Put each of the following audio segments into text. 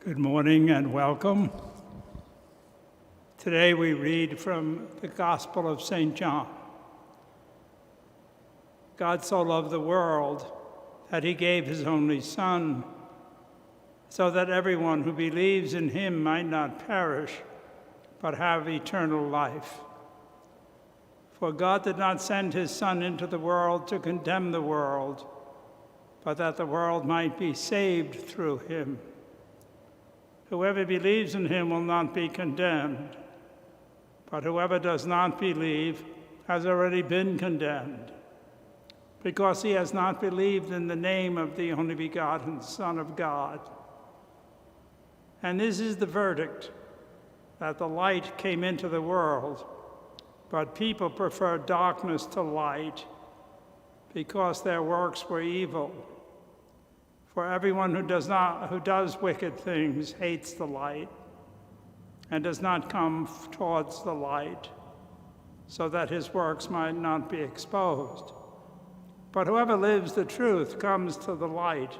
Good morning and welcome. Today we read from the Gospel of St. John. God so loved the world that he gave his only Son, so that everyone who believes in him might not perish, but have eternal life. For God did not send his Son into the world to condemn the world, but that the world might be saved through him. Whoever believes in him will not be condemned, but whoever does not believe has already been condemned, because he has not believed in the name of the only begotten Son of God. And this is the verdict, that the light came into the world, but people preferred darkness to light, because their works were evil. For everyone who does wicked things hates the light and does not come towards the light, so that his works might not be exposed. But whoever lives the truth comes to the light,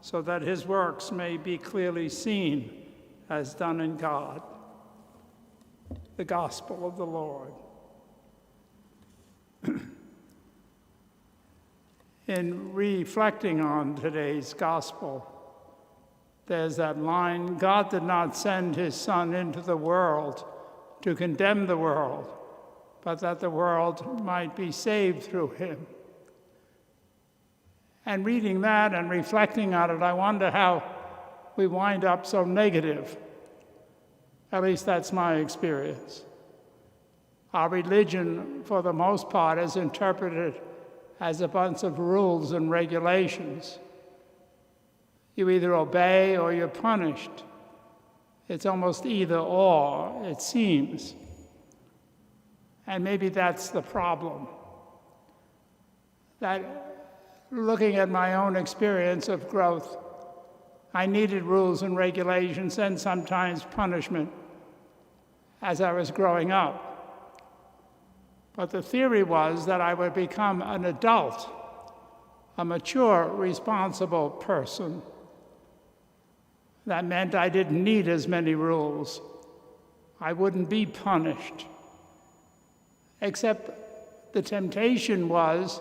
so that his works may be clearly seen as done in God. The Gospel of the Lord. In reflecting on today's gospel, there's that line, God did not send his Son into the world to condemn the world, but that the world might be saved through him. And reading that and reflecting on it, I wonder how we wind up so negative. At least that's my experience. Our religion, for the most part, is interpreted as a bunch of rules and regulations. You either obey or you're punished. It's almost either or, it seems. And maybe that's the problem. That looking at my own experience of growth, I needed rules and regulations and sometimes punishment as I was growing up. But the theory was that I would become an adult, a mature, responsible person. That meant I didn't need as many rules. I wouldn't be punished. Except the temptation was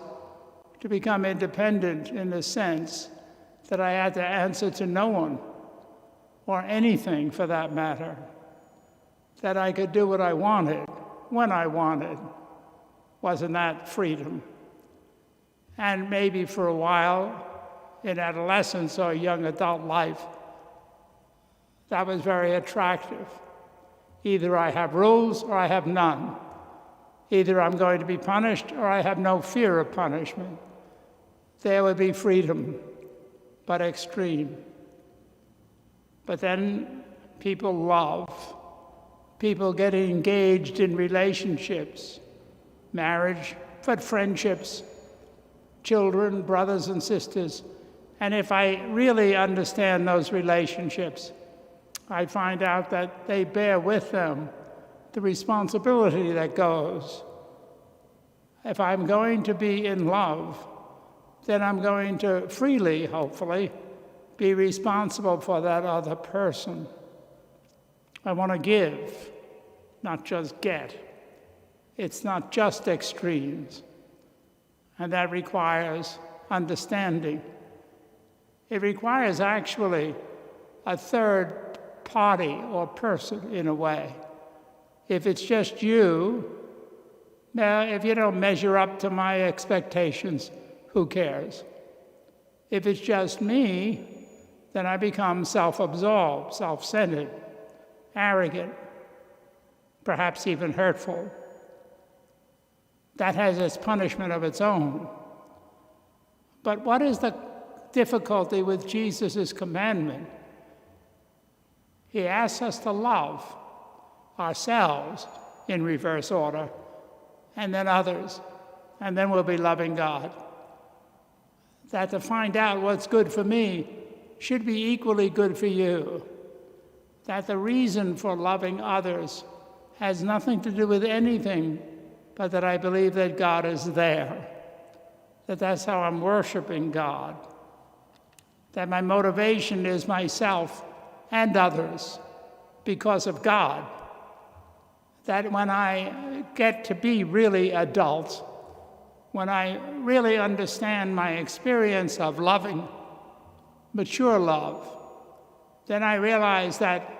to become independent in the sense that I had to answer to no one, or anything for that matter. That I could do what I wanted, when I wanted. Wasn't that freedom? And maybe for a while, in adolescence or young adult life, that was very attractive. Either I have rules or I have none. Either I'm going to be punished or I have no fear of punishment. There would be freedom, but extreme. But then people love. People get engaged in relationships. Marriage, but friendships, children, brothers and sisters. And if I really understand those relationships, I find out that they bear with them the responsibility that goes. If I'm going to be in love, then I'm going to freely, hopefully, be responsible for that other person. I want to give, not just get. It's not just extremes, and that requires understanding. It requires actually a third party or person in a way. If it's just you, now if you don't measure up to my expectations, who cares? If it's just me, then I become self-absorbed, self-centered, arrogant, perhaps even hurtful. That has its punishment of its own. But what is the difficulty with Jesus' commandment? He asks us to love ourselves in reverse order, and then others, and then we'll be loving God. That to find out what's good for me should be equally good for you. That the reason for loving others has nothing to do with anything but that I believe that God is there, that that's how I'm worshiping God, that my motivation is myself and others because of God. That when I get to be really adult, when I really understand my experience of loving, mature love, then I realize that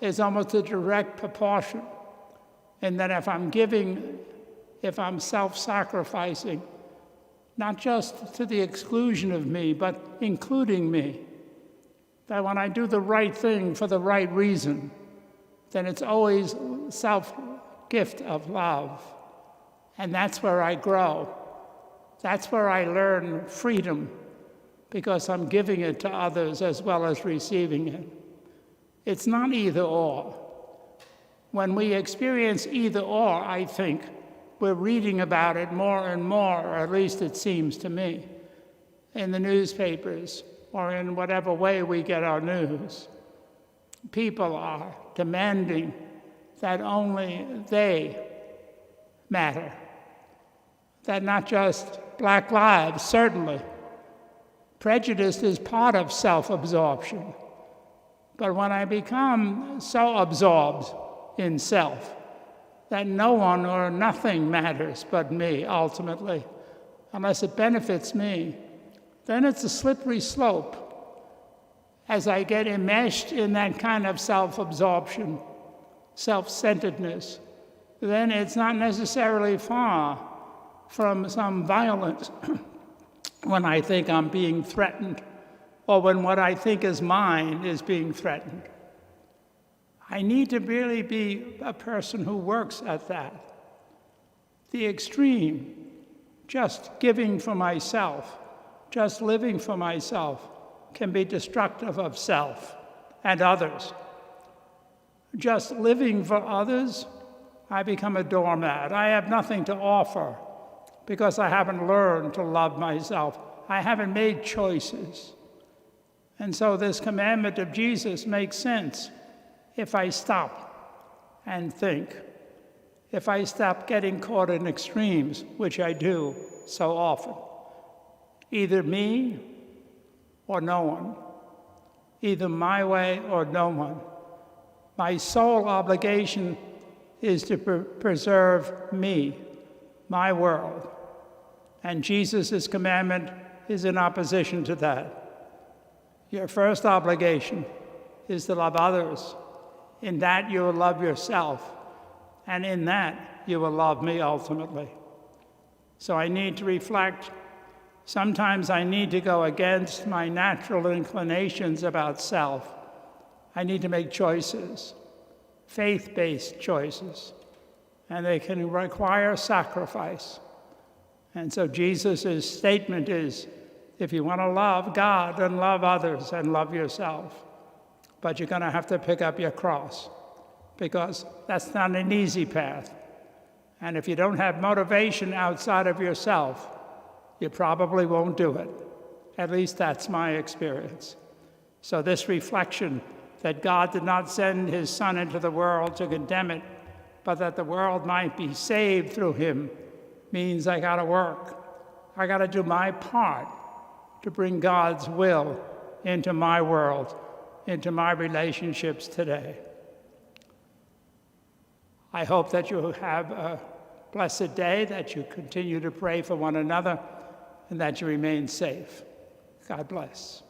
it's almost a direct proportion. And that if I'm giving, if I'm self-sacrificing, not just to the exclusion of me, but including me, that when I do the right thing for the right reason, then it's always self-gift of love. And that's where I grow. That's where I learn freedom, because I'm giving it to others as well as receiving it. It's not either or. When we experience either or, I think, we're reading about it more and more, or at least it seems to me, in the newspapers or in whatever way we get our news. People are demanding that only they matter. That not just Black lives, certainly. Prejudice is part of self-absorption. But when I become so absorbed in self that no one or nothing matters but me, ultimately, unless it benefits me, then it's a slippery slope. As I get enmeshed in that kind of self-absorption, self-centeredness, then it's not necessarily far from some violence when I think I'm being threatened, or when what I think is mine is being threatened. I need to really be a person who works at that. The extreme, just giving for myself, just living for myself, can be destructive of self and others. Just living for others, I become a doormat. I have nothing to offer because I haven't learned to love myself. I haven't made choices. And so this commandment of Jesus makes sense if I stop and think, if I stop getting caught in extremes, which I do so often. Either me or no one. Either my way or no one. My sole obligation is to preserve me, my world. And Jesus' commandment is in opposition to that. Your first obligation is to love others. In that you will love yourself. And in that you will love me ultimately. So I need to reflect. Sometimes I need to go against my natural inclinations about self. I need to make choices, faith-based choices, and they can require sacrifice. And so Jesus' statement is, if you want to love God, then love others and love yourself. But you're going to have to pick up your cross, because that's not an easy path. And if you don't have motivation outside of yourself, you probably won't do it. At least that's my experience. So this reflection that God did not send his Son into the world to condemn it, but that the world might be saved through him, means I gotta work. I gotta do my part to bring God's will into my world, into my relationships today. I hope that you have a blessed day, that you continue to pray for one another, and that you remain safe. God bless.